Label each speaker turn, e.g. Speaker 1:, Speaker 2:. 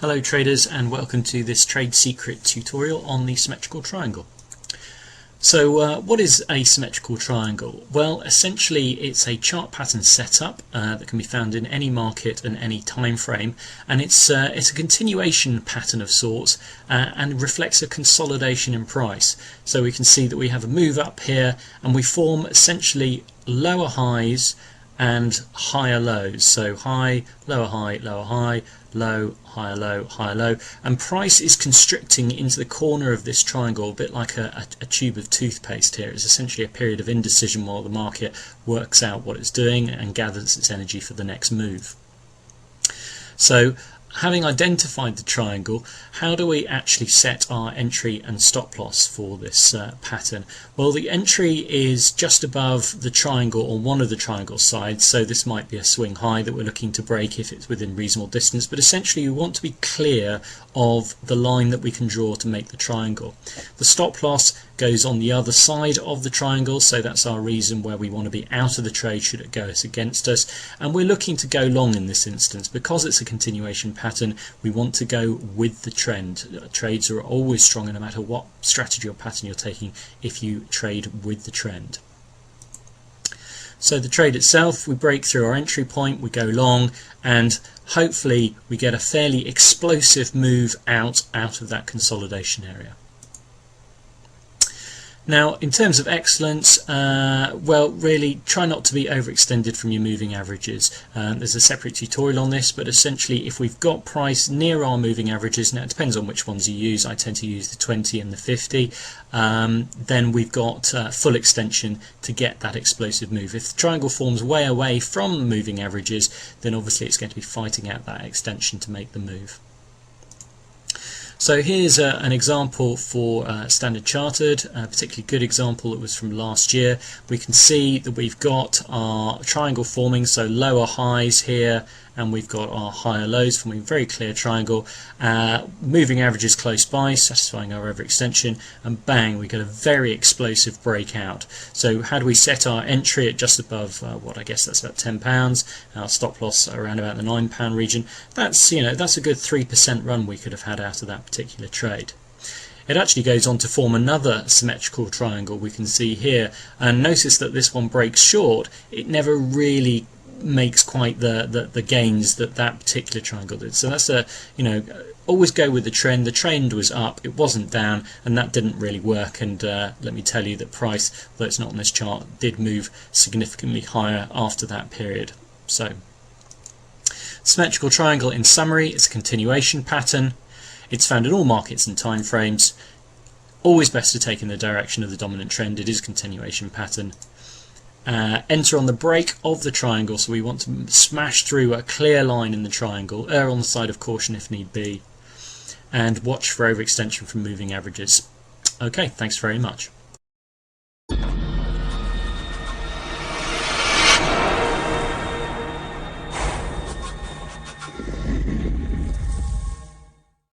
Speaker 1: Hello traders, and welcome to this trade secret tutorial on the symmetrical triangle. So what is a symmetrical triangle? Well, essentially it's a chart pattern setup that can be found in any market and any time frame, and it's a continuation pattern of sorts and reflects a consolidation in price. So we can see that we have a move up here and we form essentially lower highs and higher lows. So high, lower high, lower high, low, higher low, higher low, and price is constricting into the corner of this triangle, a bit like a tube of toothpaste here. It's essentially a period of indecision while the market works out what it's doing and gathers its energy for the next move. So having identified the triangle, how do we actually set our entry and stop loss for this pattern? Well, the entry is just above the triangle or one of the triangle sides, so this might be a swing high that we're looking to break if it's within reasonable distance, but essentially we want to be clear of the line that we can draw to make the triangle. The stop loss goes on the other side of the triangle, so that's our reason where we want to be out of the trade should it go against us, and we're looking to go long in this instance. Because it's a continuation pattern, we want to go with the trend. Trades are always stronger no matter what strategy or pattern you're taking if you trade with the trend. So the trade itself, we break through our entry point, we go long, and hopefully we get a fairly explosive move out of that consolidation area. Now, in terms of excellence, well, really try not to be overextended from your moving averages. There's a separate tutorial on this, but essentially if we've got price near our moving averages, now it depends on which ones you use, I tend to use the 20 and the 50, then we've got full extension to get that explosive move. If the triangle forms way away from moving averages, then obviously it's going to be fighting out that extension to make the move. So here's an example for Standard Chartered, a particularly good example. It was from last year. We can see that we've got our triangle forming, so lower highs here, and we've got our higher lows forming a very clear triangle. Moving averages close by, satisfying our overextension, and bang, we get a very explosive breakout. So how do we set our entry at just above what I guess that's about £10, our stop loss around about the £9 region? That's, you know, that's a good 3% run we could have had out of that particular trade. It actually goes on to form another symmetrical triangle we can see here, and notice that this one breaks short. It never really makes quite the gains that particular triangle did. So that's a, you know, always go with the trend. The trend was up, it wasn't down, and that didn't really work. And let me tell you that price, though it's not on this chart, did move significantly higher after that period. So symmetrical triangle, in summary, it's a continuation pattern. It's found in all markets and time frames. Always best to take in the direction of the dominant trend. It is a continuation pattern. Enter on the break of the triangle, so we want to smash through a clear line in the triangle, err on the side of caution if need be, and watch for overextension from moving averages. Okay, thanks very much.